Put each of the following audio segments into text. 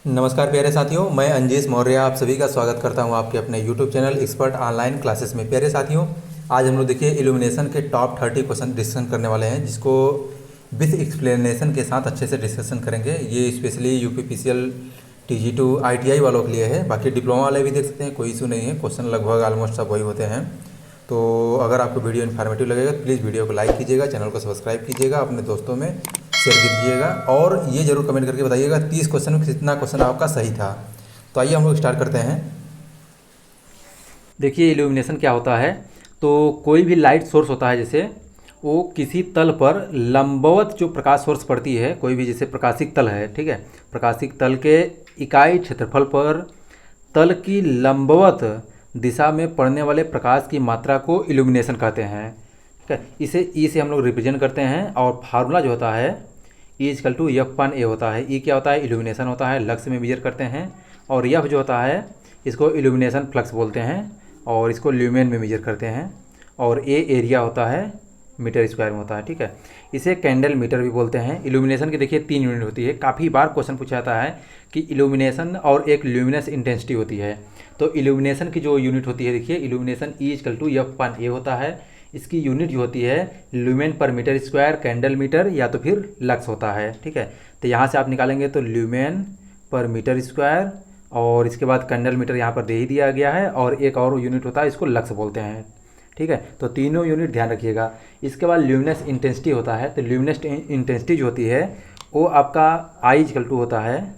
नमस्कार प्यारे साथियों, मैं अंजीश मौर्य आप सभी का स्वागत करता हूं आपके अपने YouTube channel expert online classes में। प्यारे साथियों, आज हम लोग देखिए इल्यूमिनेशन के टॉप 30% डिस्कशन करने वाले हैं, जिसको विथ एक्सप्लेनेशन के साथ अच्छे से डिस्कशन करेंगे। ये स्पेशली यूपीपीसीएल TG2 ITI वालों के लिए है। बाकी डिप्लोमा वाले भी देख सकते हैं, कोई इशू नहीं है। क्वेश्चन लगभग ऑलमोस्ट सब वही होते हैं। तो अगर आपको वीडियो इन्फॉर्मेटिव लगेगा तो प्लीज़ वीडियो को लाइक कीजिएगा, चैनल को सब्सक्राइब कीजिएगा, अपने दोस्तों में शेयर कीजिएगा और ये जरूर कमेंट करके बताइएगा 30 क्वेश्चन में कितना क्वेश्चन आपका सही था। तो आइए हम लोग स्टार्ट करते हैं। देखिए इल्यूमिनेशन क्या होता है। तो कोई भी लाइट सोर्स होता है, जैसे वो किसी तल पर लंबवत जो प्रकाश सोर्स पड़ती है, कोई भी जैसे प्रकाशिक तल है, ठीक है, प्रकाशिक तल के इकाई क्षेत्रफल पर तल की लंबवत दिशा में पड़ने वाले प्रकाश की मात्रा को इल्यूमिनेशन कहते हैं। ठीक है, इसे ई से हम लोग रिप्रेजेंट करते हैं और फार्मूला जो होता है E=F/A होता है। ई क्या होता है? इल्यूमिनेशन होता है, लक्स में मेजर करते हैं। और F जो होता है इसको इल्यूमिनेशन फ्लक्स बोलते हैं और इसको ल्यूमेन में मेजर करते हैं। और A एरिया होता है, मीटर स्क्वायर में होता है। ठीक है, इसे कैंडल मीटर भी बोलते हैं। इल्यूमिनेशन की देखिए 3 यूनिट होती है। काफ़ी बार क्वेश्चन पूछा जाता है कि इल्यूमिनेशन और एक ल्यूमिनस इंटेंसिटी होती है। तो इल्यूमिनेशन की जो यूनिट होती है, देखिए इल्यूमिनेशन E=F/A होता है। इसकी यूनिट जो होती है lumen per meter square, candle meter या तो फिर लक्स होता है। ठीक है, तो यहाँ से आप निकालेंगे तो ल्यूमेन पर मीटर स्क्वायर और इसके बाद कैंडल मीटर यहाँ पर दे ही दिया गया है और एक और यूनिट होता है, इसको लक्स बोलते हैं। ठीक है, तो तीनों यूनिट ध्यान रखिएगा। इसके बाद ल्यूमिनस इंटेंसिटी होता है। तो ल्यूमिनस इंटेंसिटी जो होती है वो आपका I= होता है।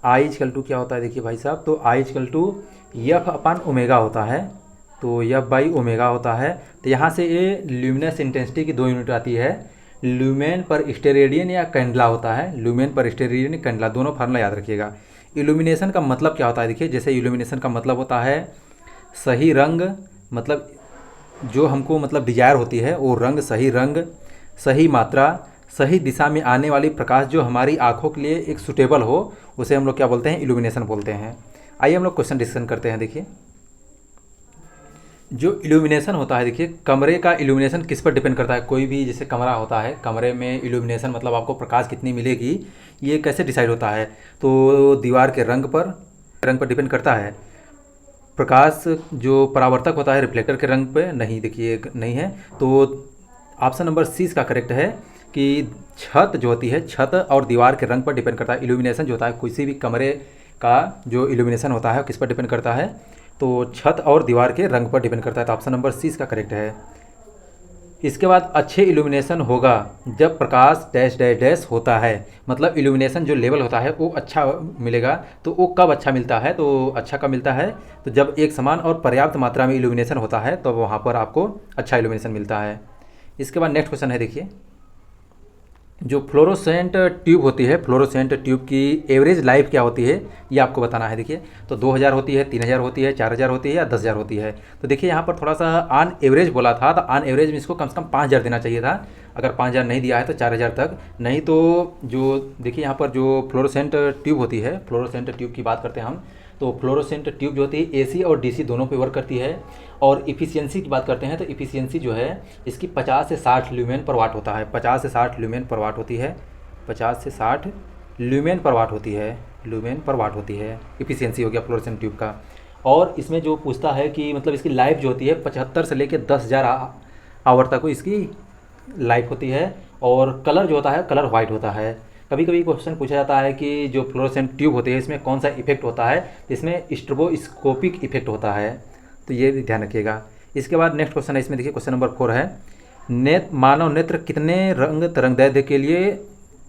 I= क्या होता है देखिए भाई साहब, तो I=F/ω होता है। तो F/ω होता है। तो यहाँ से ये ल्यूमिनस इंटेंसिटी की 2 यूनिट आती है। ल्यूमेन पर स्टेरेडियन या कैंडला होता है। ल्यूमेन पर स्टेरेडियन कैंडला, दोनों फार्मूला याद रखिएगा। इल्यूमिनेशन का मतलब क्या होता है देखिए, जैसे इल्यूमिनेशन का मतलब होता है सही रंग, मतलब जो हमको मतलब डिजायर होती है वो रंग, सही मात्रा, सही दिशा में आने वाली प्रकाश जो हमारी आंखों के लिए एक सुटेबल हो, उसे हम लोग क्या बोलते हैं? इल्यूमिनेशन बोलते हैं। आइए हम लोग क्वेश्चन डिस्कशन करते हैं। देखिए जो इल्यूमिनेशन होता है, देखिए कमरे का इल्यूमिनेशन किस पर डिपेंड करता है। कोई भी जैसे कमरा होता है, कमरे में इल्यूमिनेशन मतलब आपको प्रकाश कितनी मिलेगी, ये कैसे डिसाइड होता है? तो दीवार के रंग पर डिपेंड करता है। प्रकाश जो परावर्तक होता है रिफ्लेक्टर के रंग पे नहीं, देखिए नहीं है। तो ऑप्शन नंबर सी इसका करेक्ट है कि छत जो होती है, छत और दीवार के रंग पर डिपेंड करता है। इल्यूमिनेशन जो होता है किसी भी कमरे का जो इल्यूमिनेशन होता है किस पर डिपेंड करता है? तो छत और दीवार के रंग पर डिपेंड करता है। तो ऑप्शन नंबर सी इसका करेक्ट है। इसके बाद अच्छे इल्यूमिनेशन होगा जब प्रकाश डैश डैश डैश होता है, मतलब इल्यूमिनेशन जो लेवल होता है वो अच्छा मिलेगा। तो वो कब अच्छा मिलता है? तो अच्छा कब मिलता है? तो जब एक समान और पर्याप्त मात्रा में इल्यूमिनेशन होता है तो वहाँ पर आपको अच्छा इल्यूमिनेशन मिलता है। इसके बाद नेक्स्ट क्वेश्चन है, देखिए जो फ्लोरोसेंट ट्यूब होती है, फ्लोरोसेंट ट्यूब की एवरेज लाइफ क्या होती है ये आपको बताना है। देखिए तो 2000 होती है, 3000 होती है, 4000 होती है या 10,000 होती है। तो देखिए यहाँ पर थोड़ा सा ऑन एवरेज बोला था, तो ऑन एवरेज में इसको कम से कम 5000 देना चाहिए था। अगर 5000 नहीं दिया है तो 4000 तक, नहीं तो जो देखिए यहाँ पर जो फ्लोरोसेंट ट्यूब होती है, फ्लोरोसेंट ट्यूब की बात करते हैं हम, तो फ्लोरोसेंट ट्यूब जो होती है AC और DC दोनों पे वर्क करती है। और इफ़िशियंसी की बात करते हैं तो इफ़िशियंसी जो है इसकी 50 से 60 ल्यूमेन पर वाट होता है। 50 से 60 ल्यूमेन पर वाट होती है। 50 से 60 ल्यूमेन पर वाट होती है, ल्यूमेन पर वाट होती है इफ़िशियंसी हो गया फ्लोरोसेंट ट्यूब का। और इसमें जो पूछता है कि मतलब इसकी लाइफ जो होती है 75 से लेकर 10,000 आवर तक इसकी लाइफ होती है। और कलर जो होता है कलर वाइट होता है। कभी कभी क्वेश्चन पूछा जाता है कि जो फ्लोरोसेंट ट्यूब होती है इसमें कौन सा इफेक्ट होता है, तो इसमें स्ट्रोबोस्कोपिक इफेक्ट होता है। तो ये भी ध्यान रखिएगा। इसके बाद नेक्स्ट क्वेश्चन है, इसमें देखिए क्वेश्चन नंबर 4 है, मानव नेत्र कितने रंग तरंगदैर्ध्य के लिए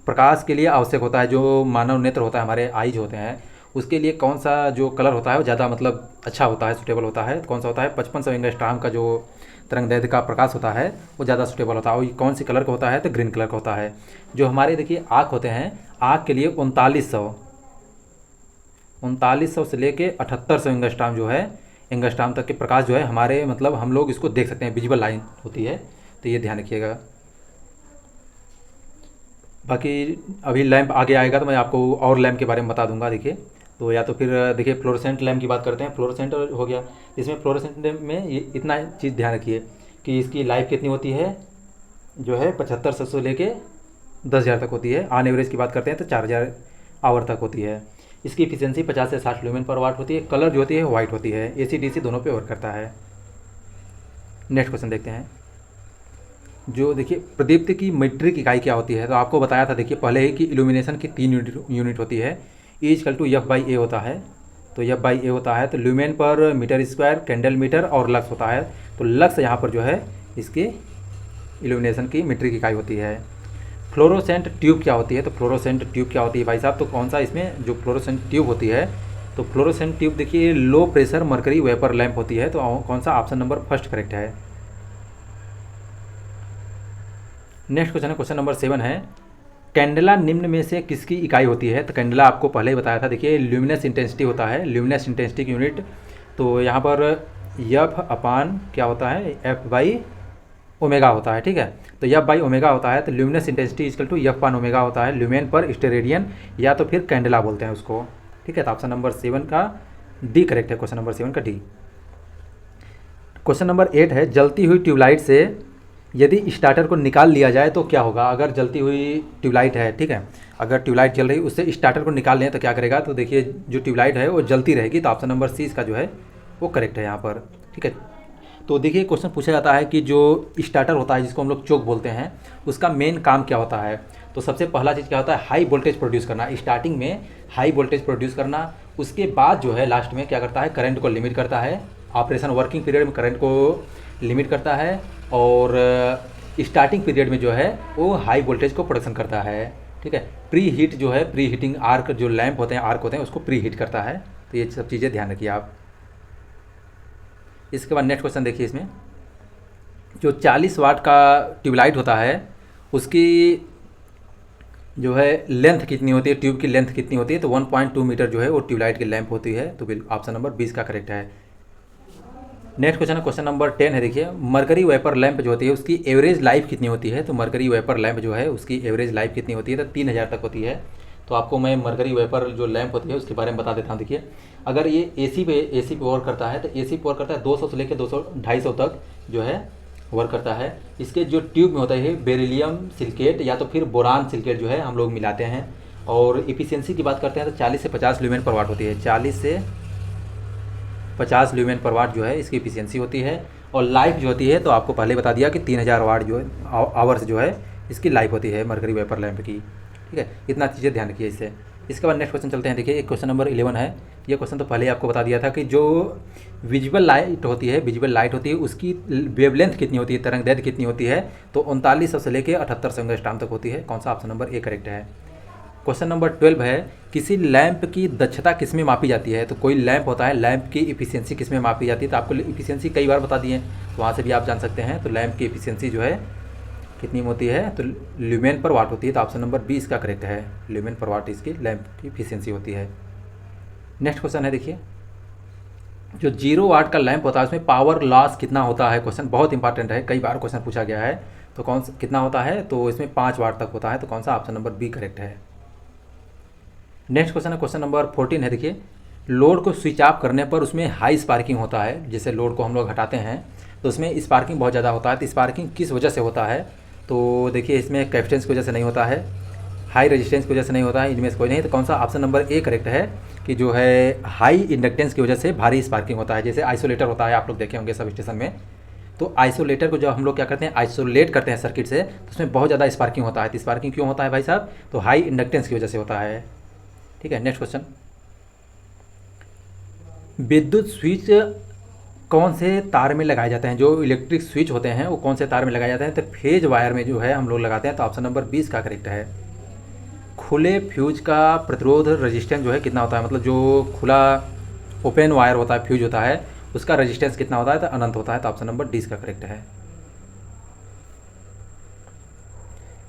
प्रकाश के लिए आवश्यक होता है? जो मानव नेत्र होता है, हमारे आईज होते हैं, उसके लिए कौन सा जो कलर होता है वो ज़्यादा मतलब अच्छा होता है, सुटेबल होता है? कौन सा होता है? 5500 एंगस्ट्रॉम का जो तरंगदैर्ध्य का प्रकाश होता है वो ज़्यादा सुटेबल होता है। और कौन सी कलर का होता है? तो ग्रीन कलर का होता है। जो हमारे देखिए आँख होते हैं, आँख के लिए 3900 से लेके 7800 एंगस्ट्रॉम जो है, एंगस्ट्रॉम तक के प्रकाश जो है हमारे मतलब हम लोग इसको देख सकते हैं, विजिबल लाइन होती है। तो ये ध्यान रखिएगा। बाकी अभी लैंप आगे आएगा तो मैं आपको और लैंप के बारे में बता दूंगा। देखिए तो या तो फिर देखिए फ्लोरोसेंट लैंप की बात करते हैं। फ्लोरोसेंट हो गया, इसमें फ्लोरोसेंट में ये इतना चीज़ ध्यान रखिए कि इसकी लाइफ कितनी होती है, जो है 7500 से लेके 10,000 तक होती है। ऑन एवरेज की बात करते हैं तो 4000 आवर तक होती है। इसकी एफिशिएंसी 50 से 60 ल्यूमेन पर वाट होती है। कलर जो होती है वाइट होती है। AC DC दोनों पे वर्क करता है। नेक्स्ट क्वेश्चन देखते हैं। जो देखिए प्रदीप्त की मीट्रिक इकाई क्या होती है, तो आपको बताया था देखिए पहले ही कि इल्यूमिनेशन की 3 यूनिट होती है। E=F/A होता है, तो F/A होता है। तो lumen per meter square, candle meter और लक्स होता है। तो लक्स यहाँ पर जो है इसके इल्यूमिनेशन की मीट्रिक इकाई होती है। फ्लोरोसेंट ट्यूब क्या होती है, तो फ्लोरोसेंट ट्यूब क्या होती है भाई साहब, तो कौन सा इसमें जो फ्लोरोसेंट ट्यूब होती है, तो फ्लोरोसेंट ट्यूब देखिए low pressure mercury vapour lamp होती है। तो कौन सा, ऑप्शन नंबर फर्स्ट करेक्ट है। नेक्स्ट क्वेश्चन है, क्वेश्चन नंबर 7 है, कैंडेला निम्न में से किसकी इकाई होती है। तो कैंडेला आपको पहले ही बताया था देखिए ल्यूमिनस इंटेंसिटी होता है, ल्यूमिनस इंटेंसिटी की यूनिट। तो यहाँ पर F अपान क्या होता है, F/ओमेगा होता है। ठीक है, तो F/ओमेगा होता है। तो ल्यूमिनस इंटेंसिटी F/ओमेगा होता है, ल्यूमेन पर स्टेरेडियन या तो फिर कैंडेला बोलते हैं उसको। ठीक है, तो ऑप्शन नंबर 7 का डी करेक्ट है, क्वेश्चन नंबर 7 का डी। क्वेश्चन नंबर 8 है, जलती हुई ट्यूबलाइट से यदि स्टार्टर को निकाल लिया जाए तो क्या होगा। अगर जलती हुई ट्यूबलाइट है, ठीक है, अगर ट्यूबलाइट जल रही उससे स्टार्टर को निकाल लें तो क्या करेगा, तो देखिए जो ट्यूबलाइट है वो जलती रहेगी। तो ऑप्शन नंबर सी इसका जो है वो करेक्ट है यहाँ पर। ठीक है, तो देखिए क्वेश्चन पूछा जाता है कि जो स्टार्टर होता है जिसको हम लोग चोक बोलते हैं, उसका मेन काम क्या होता है। तो सबसे पहला चीज़ क्या होता है, हाई वोल्टेज प्रोड्यूस करना, स्टार्टिंग में हाई वोल्टेज प्रोड्यूस करना। उसके बाद जो है लास्ट में क्या करता है, करंट को लिमिट करता है, ऑपरेशन वर्किंग पीरियड में करंट को लिमिट करता है, और स्टार्टिंग पीरियड में जो है वो हाई वोल्टेज को प्रोडक्शन करता है। ठीक है, प्री हीट जो है, प्री हीटिंग आर्क जो लैंप होते हैं, आर्क होते हैं, उसको प्री हीट करता है। तो ये सब चीज़ें ध्यान रखिए आप। इसके बाद नेक्स्ट क्वेश्चन देखिए, इसमें जो 40 वाट का ट्यूबलाइट होता है उसकी जो है लेंथ कितनी होती है, ट्यूब की लेंथ कितनी होती है, तो 1.2 मीटर जो है वो ट्यूबलाइट की लैंप होती है। तो ऑप्शन नंबर 20 का करेक्ट है। नेक्स्ट क्वेश्चन है, क्वेश्चन नंबर 10 है, देखिए मरकरी वेपर लैंप जो होती है उसकी एवरेज लाइफ कितनी होती है। तो मरकरी वेपर लैंप जो है उसकी एवरेज लाइफ कितनी होती है, तो 3000 तक होती है। तो आपको मैं मरकरी वेपर जो लैंप होती है उसके बारे में बता देता हूँ। देखिए अगर ये AC पे वर्क करता है, तो AC पे वर्क करता है 200 से लेकर 200-250 तक जो है वर्क करता है। इसके जो ट्यूब में होता है बेरिलियम सिलिकेट या तो फिर बोरान सिलिकेट जो है हम लोग मिलाते हैं। और इफिशियंसी की बात करते हैं तो 40 से 50 ल्यूमेन पर वाट होती है, 40 से 50 ल्यूमेन पर वाट जो है इसकी इफिशियंसी होती है। और लाइफ जो होती है तो आपको पहले बता दिया कि 3000 वाट जो है आवर्स जो है इसकी लाइफ होती है मरकरी वेपर लैंप की। ठीक है, इतना चीज़ें ध्यान रखिए इससे। इसके बाद नेक्स्ट क्वेश्चन चलते हैं। देखिए एक क्वेश्चन नंबर 11 है, ये क्वेश्चन तो पहले ही आपको बता दिया था कि जो विजुअल लाइट होती है उसकी वेवलेंथ कितनी होती है, तरंग दैर्घ्य कितनी होती है, तो 3900 से लेकर 7800 एंगस्ट्रॉम तक होती है। कौन सा, ऑप्शन नंबर ए करेक्ट है। क्वेश्चन नंबर 12 है, किसी लैंप की दक्षता किस में मापी जाती है। तो कोई लैंप होता है, लैंप की इफिशियंसी किस में मापी जाती है। तो आपको इफिशियंसी कई बार बता दिए, तो वहाँ से भी आप जान सकते हैं। तो लैंप की इफिशियंसी जो है कितनी होती है, तो ल्यूमेन पर वाट होती है। तो ऑप्शन नंबर 20 का करेक्ट है, ल्यूमेन पर वाट इसकी लैंप की इफिशियंसी होती है। नेक्स्ट क्वेश्चन है, देखिए जो 0 वाट का लैंप होता है उसमें पावर लॉस कितना होता है। क्वेश्चन बहुत इंपॉर्टेंट है, कई बार क्वेश्चन पूछा गया है। तो कौन सा कितना होता है, तो इसमें 5 वाट तक होता है। तो कौन सा, ऑप्शन नंबर बी करेक्ट है। नेक्स्ट क्वेश्चन है, क्वेश्चन नंबर 14 है, देखिए लोड को स्विच ऑफ करने पर उसमें हाई स्पार्किंग होता है। जैसे लोड को हम लोग हटाते हैं तो उसमें स्पार्किंग बहुत ज़्यादा होता है। तो स्पार्किंग किस वजह से होता है, तो देखिए इसमें कैपेसिटेंस की वजह से नहीं होता है, हाई रेजिस्टेंस की वजह से नहीं होता है, इनमें से कोई नहीं। तो कौन सा, ऑप्शन नंबर ए करेक्ट है कि जो है हाई इंडक्टेंस की वजह से भारी स्पार्किंग होता है। जैसे आइसोलेटर होता है, आप लोग देखे होंगे सब स्टेशन में, तो आइसोलेटर को जब हम लोग क्या करते हैं, आइसोलेट करते हैं सर्किट से, तो उसमें बहुत ज़्यादा स्पार्किंग होता है। तो स्पार्किंग क्यों होता है भाई साहब, तो हाई इंडक्टेंस की वजह से होता है। ठीक है, नेक्स्ट क्वेश्चन, विद्युत स्विच कौन से तार में लगाए जाते हैं। जो इलेक्ट्रिक स्विच होते हैं वो कौन से तार में लगाए जाते हैं, तो फेज वायर में जो है हम लोग लगाते हैं। तो ऑप्शन नंबर 20 का करेक्ट है। खुले फ्यूज का प्रतिरोध रेजिस्टेंस जो है कितना होता है, मतलब जो खुला ओपन वायर होता है, फ्यूज होता है, उसका रेजिस्टेंस कितना होता है, तो अनंत होता है। तो ऑप्शन नंबर 20 का करेक्ट है।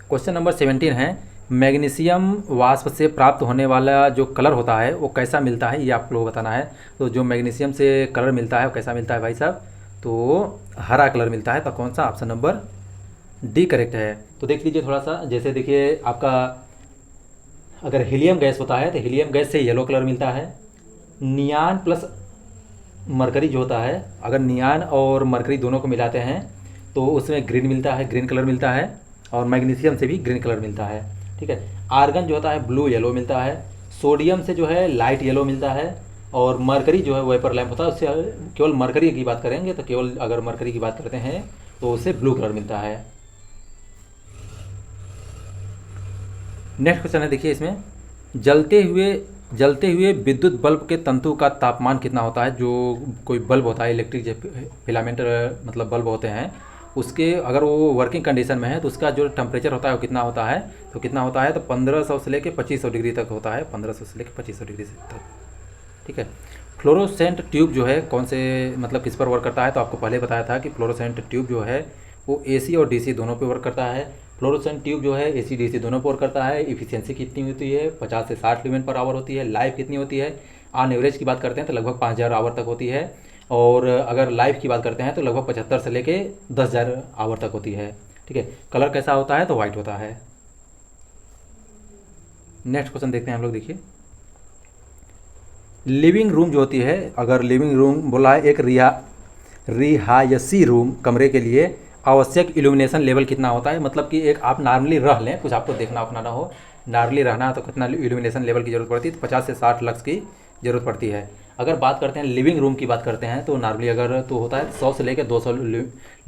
क्वेश्चन नंबर 17 है, मैग्नीशियम वाष्प से प्राप्त होने वाला जो कलर होता है वो कैसा मिलता है, ये आप लोगों को बताना है। तो जो मैग्नीशियम से कलर मिलता है वो कैसा मिलता है भाई साहब, तो हरा कलर मिलता है। तो कौन सा, ऑप्शन नंबर डी करेक्ट है। तो देख लीजिए थोड़ा सा, जैसे देखिए आपका अगर हीलियम गैस होता है तो हीलियम गैस से येलो कलर मिलता है। नियान प्लस मरकरी जो होता है, अगर नियान और मरकरी दोनों को मिलाते हैं तो उसमें ग्रीन मिलता है, ग्रीन कलर मिलता है। और मैग्नीशियम से भी ग्रीन कलर मिलता है। ठीक है, आर्गन जो होता है ब्लू येलो मिलता है। सोडियम से जो है लाइट येलो मिलता है, और मरकरी जो है वेपर लैंप होता है उससे केवल मरकरी की बात करेंगे तो केवल अगर मरकरी की बात करते हैं तो उससे ब्लू कलर मिलता है। नेक्स्ट क्वेश्चन है देखिए इसमें, जलते हुए विद्युत बल्ब के तंतु का तापमान कितना होता है। जो कोई बल्ब होता है इलेक्ट्रिक फिलामेंट मतलब बल्ब होते हैं, उसके अगर वो वर्किंग कंडीशन में है तो उसका जो टेम्परेचर होता है वो कितना होता है, तो कितना होता है तो 1500 से लेकर 2500 डिग्री तक होता है, 1500 से लेकर 2500 डिग्री तक। ठीक है। फ्लोरोसेंट ट्यूब जो है कौन से मतलब किस पर वर्क करता है, तो आपको पहले बताया था कि फ्लोरोसेंट ट्यूब जो है वो एसी और डीसी दोनों पे वर्क करता है। फ्लोरोसेंट ट्यूब जो है एसी डीसी दोनों पर वर्क करता है। इफिशियंसी कितनी होती है, 50 से 60 ल्यूमेन पर आवर होती है। लाइफ कितनी होती है, ऑन एवरेज की बात करते हैं तो लगभग 5000 आवर तक होती है, और अगर लाइफ की बात करते हैं तो लगभग 75 से लेके 10,000 आवर तक होती है। ठीक है। कलर कैसा होता है तो वाइट होता है। नेक्स्ट क्वेश्चन देखते हैं हम लोग। देखिए लिविंग रूम जो होती है, अगर लिविंग रूम बोला है एक रिहायशी रूम कमरे के लिए आवश्यक इल्यूमिनेशन लेवल कितना होता है, मतलब कि एक आप नॉर्मली रह लें, कुछ आपको देखना अपना ना हो, नॉर्मली रहना तो कितना इल्यूमिनेशन लेवल की ज़रूरत पड़ती है, तो 50 से 60 लक्स की ज़रूरत पड़ती है। अगर बात करते हैं लिविंग रूम की बात करते हैं तो नॉर्मली अगर तो होता है 100 से लेकर 200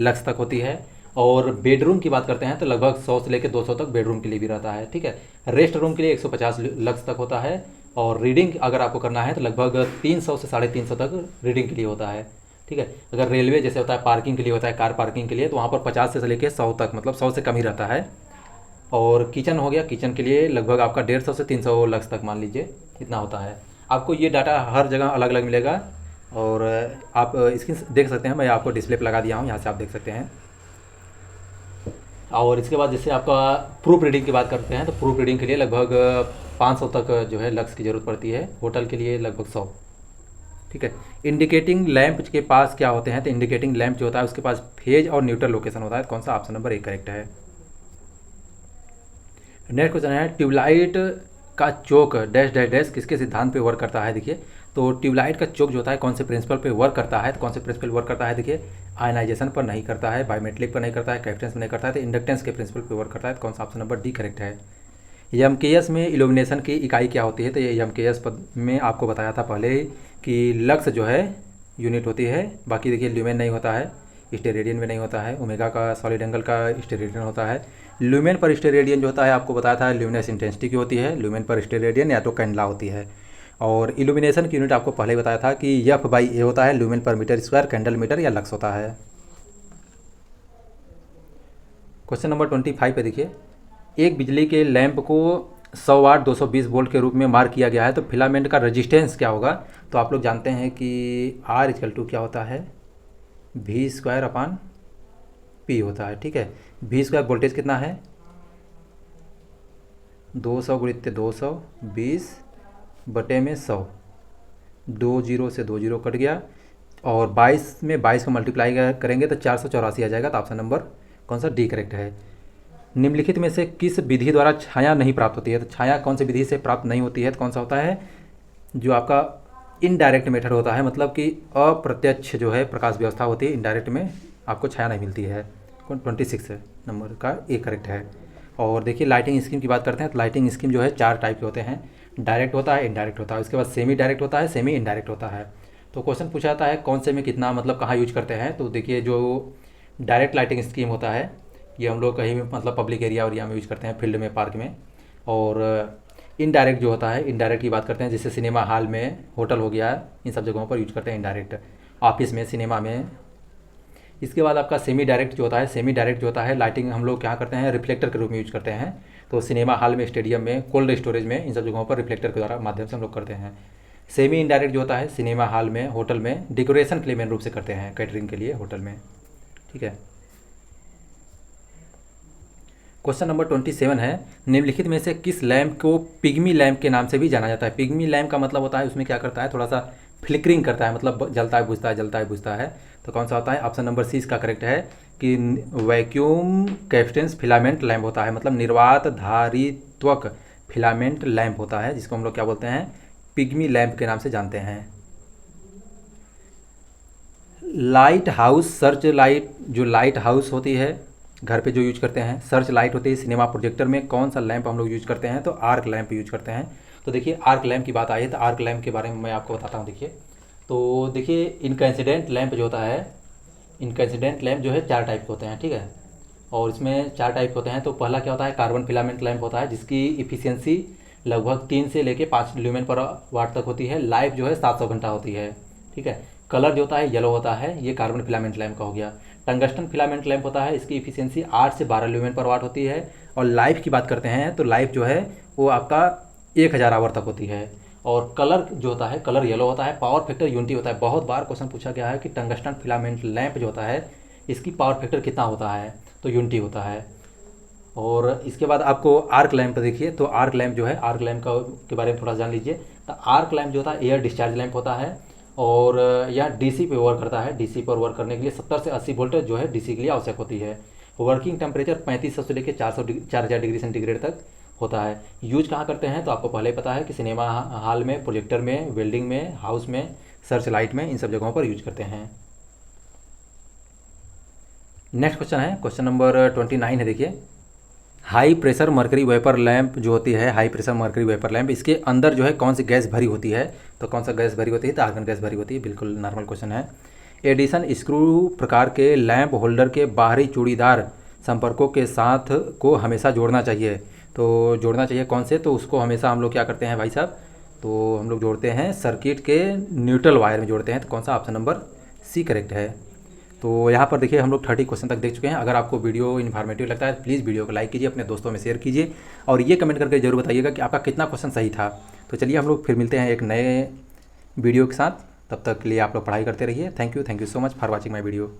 लक्स तक होती है। और बेडरूम की बात करते हैं तो लगभग 100 से लेकर 200 तक बेडरूम के लिए भी रहता है। ठीक है। रेस्ट रूम के लिए 150 लक्स तक होता है, और रीडिंग अगर आपको करना है तो लगभग 300 से 350 तक रीडिंग के लिए होता है। ठीक है। अगर रेलवे जैसे होता है पार्किंग के लिए होता है, कार पार्किंग के लिए, तो वहाँ पर 50 से लेकर 100 तक, मतलब 100 से कम ही रहता है। और किचन हो गया, किचन के लिए लगभग आपका 150 से 300 लक्स तक मान लीजिए इतना होता है। आपको ये डाटा हर जगह अलग अलग मिलेगा, और आप स्क्रीन देख सकते हैं, मैं आपको डिस्प्ले पर लगा दिया हूँ, यहाँ से आप देख सकते हैं। और इसके बाद जैसे आपका प्रूफ रीडिंग की बात करते हैं तो प्रूफ रीडिंग के लिए लगभग 500 तक जो है लक्स की ज़रूरत पड़ती है, होटल के लिए लगभग 100। ठीक है। इंडिकेटिंग लैंप के पास क्या होते हैं, तो इंडिकेटिंग लैंप जो होता है उसके पास फेज और न्यूट्रल लोकेशन होता है। कौन सा, ऑप्शन नंबर 1 करेक्ट है। नेक्स्ट क्वेश्चन है ट्यूबलाइट का चोक डैश डैश डैश किसके सिद्धांत पे वर्क करता है। देखिए तो ट्यूबलाइट का चोक जो होता है कौन से प्रिंसिपल पे वर्क करता है, तो कौन से प्रिंसिपल वर्क करता है, देखिए आयनाइजेशन पर नहीं करता है, बायोमेट्रिक पर नहीं करता है, कैप्टेंस पर नहीं करता है, तो इंडक्टेंस के प्रिंसिपल पे वर्क करता है। तो कौन सा, ऑप्शन नंबर डी करेक्ट है। एमकेएस में इल्यूमिनेशन की इकाई क्या होती है, तो ये एमकेएस पद में आपको बताया था पहले ही कि लक्स जो है यूनिट होती है। बाकी देखिए ल्यूमेन नहीं होता है, स्टेरेडियन में नहीं होता है, ओमेगा का सॉलिड एंगल का स्टेरेडियन होता है। ल्यूमेन पर स्टेरेडियन जो होता है आपको बताया था ल्यूमिनस इंटेंसिटी की होती है, ल्यूमेन पर स्टेरेडियन या तो कैंडला होती है। और इल्यूमिनेशन की यूनिट आपको पहले ही बताया था कि F/A होता है, lumen per meter square, candle meter या लक्स होता है। क्वेश्चन नंबर 25 पे देखिए, एक बिजली के लैंप को 100 वाट 220 वोल्ट के रूप में मार्क किया गया है, तो फिलामेंट का रेजिस्टेंस क्या होगा। तो आप लोग जानते हैं कि R क्या होता है, V²/P होता है। ठीक है। V² वोल्टेज कितना है, 200 गुणित 220 बटे में 100, 2 जीरो से 2 जीरो कट गया, और 22 में 22 को मल्टीप्लाई करेंगे तो 484 आ जाएगा। तो ऑप्शन नंबर कौन सा, डी करेक्ट है। निम्नलिखित में से किस विधि द्वारा छाया नहीं प्राप्त होती है, तो छाया कौन सी विधि से प्राप्त नहीं होती है, तो कौन सा होता है, जो आपका इनडायरेक्ट मेथड होता है, मतलब कि अप्रत्यक्ष जो है प्रकाश व्यवस्था होती है, इनडायरेक्ट में आपको छाया नहीं मिलती है। 26 नंबर का ए करेक्ट है। और देखिए लाइटिंग स्कीम की बात करते हैं तो लाइटिंग स्कीम जो है 4 टाइप के होते हैं, डायरेक्ट होता है, इनडायरेक्ट होता है, उसके बाद सेमी डायरेक्ट होता है, सेमी इनडायरेक्ट होता है। तो क्वेश्चन पूछा जाता है कौन से में कितना, मतलब कहाँ यूज करते हैं, तो देखिए जो डायरेक्ट लाइटिंग स्कीम होता है ये हम लोग कहीं भी मतलब पब्लिक एरिया और में यूज करते हैं, फील्ड में, पार्क में। और इनडायरेक्ट जो होता है, इनडायरेक्ट की बात करते हैं जैसे सिनेमा हॉल में, होटल हो गया, इन सब जगहों पर यूज करते हैं इनडायरेक्ट, ऑफिस में, सिनेमा में। इसके बाद आपका सेमी डायरेक्ट जो होता है, सेमी डायरेक्ट जो होता है लाइटिंग हम लोग क्या करते हैं, रिफ्लेक्टर के रूप में यूज करते हैं। तो सिनेमा हॉल में, स्टेडियम में, कोल्ड स्टोरेज में, इन सब जगहों पर रिफ्लेक्टर के द्वारा माध्यम से हम लोग करते हैं। सेमी इनडायरेक्ट जो होता है सिनेमा हॉल में, होटल में, डेकोरेशन के लिए मेन रूप से करते हैं, कैटरिंग के लिए होटल में। ठीक है। क्वेश्चन नंबर 27 है, निम्नलिखित में से किस लैंप को पिग्मी लैंप के नाम से भी जाना जाता है। पिग्मी लैंप का मतलब होता है उसमें क्या करता है, थोड़ा सा फ्लिकरिंग करता है, मतलब जलता है बुझता है, जलता है बुझता है। तो कौन सा होता है, ऑप्शन नंबर सी इसका करेक्ट है कि वैक्यूम कैप्स्टेंस फिलामेंट लैंप होता है, मतलब निर्वात धारित्वक फिलामेंट लैंप होता है, जिसको हम लोग क्या बोलते हैं, पिग्मी लैंप के नाम से जानते हैं। लाइट हाउस सर्च लाइट, जो लाइट हाउस होती है, घर पे जो यूज करते हैं। सर्च लाइट होती है सिनेमा प्रोजेक्टर में। कौन सा लैंप हम लोग यूज करते हैं, तो आर्क लैंप यूज करते हैं। तो देखिए आर्क लैंप की बात आई है तो आर्क लैंप के बारे में मैं आपको बताता हूँ। देखिए तो देखिए इनकैंसिडेंट लैंप जो होता है, इनकैंसिडेंट लैंप जो है 4 टाइप के होते हैं, ठीक है। और इसमें 4 टाइप होते हैं। तो पहला क्या होता है, कार्बन फिलामेंट लैंप होता है, जिसकी इफिशियंसी लगभग 3 से लेके 5 ल्यूमेन पर वाट तक होती है। लाइफ जो है 700 घंटा होती है, ठीक है। कलर जो होता है येलो होता है, ये कार्बन फिलामेंट लैंप का हो गया। टंगस्टन फिलामेंट लैंप होता है, इसकी इफिशियंसी 8 से 12 ल्यूमेन पर वाट होती है। और लाइफ की बात करते हैं तो लाइफ जो है वो आपका 1000 आवर तक होती है। और कलर जो होता है, कलर येलो होता है। पावर फैक्टर यूनिटी होता है। बहुत बार क्वेश्चन पूछा गया है कि टंगस्टन फिलामेंट लैंप जो होता है इसकी पावर फैक्टर कितना होता है, तो यूनिटी होता है। और इसके बाद आपको आर्क लैंप देखिए, तो आर्क लैंप जो है, आर्क लैंप का के बारे में थोड़ा जान लीजिए। तो आर्क लैंप जो होता है एयर डिस्चार्ज लैंप होता है और यह डीसी पे वर्क करता है। डीसी पर वर्क करने के लिए 70 से 80 वोल्ट जो है डीसी के लिए आवश्यक होती है। वर्किंग टेम्परेचर 3500 से लेकर 4000 डिग्री सेंटीग्रेड तक होता है। यूज कहाँ करते हैं तो आपको पहले ही पता है कि सिनेमा हॉल में, प्रोजेक्टर में, वेल्डिंग में, हाउस में, सर्च लाइट में, इन सब जगहों पर यूज करते हैं। नेक्स्ट क्वेश्चन है, क्वेश्चन नंबर 29 है। देखिए high pressure mercury vapour lamp जो होती है, high pressure mercury vapour lamp, इसके अंदर जो है कौन सी गैस भरी होती है, तो कौन सा गैस भरी होती है, तो आर्गन गैस भरी होती है। बिल्कुल नॉर्मल क्वेश्चन है। एडिशन स्क्रू प्रकार के लैंप होल्डर के बाहरी चूड़ीदार संपर्कों के साथ को हमेशा जोड़ना चाहिए। तो जोड़ना चाहिए कौन से, तो उसको हमेशा हम लोग क्या करते हैं भाई साहब, तो हम लोग जोड़ते हैं सर्किट के न्यूट्रल वायर में जोड़ते हैं। तो कौन सा, ऑप्शन नंबर सी करेक्ट है। तो यहाँ पर देखिए हम लोग 30 क्वेश्चन तक देख चुके हैं। अगर आपको वीडियो इन्फॉर्मेटिव लगता है प्लीज़ वीडियो को लाइक कीजिए, अपने दोस्तों में शेयर कीजिए और ये कमेंट करके जरूर बताइएगा कि आपका कितना क्वेश्चन सही था। तो चलिए हम लोग फिर मिलते हैं एक नए वीडियो के साथ। तब तक के लिए आप लोग पढ़ाई करते रहिए। Thank you so much for watching my video.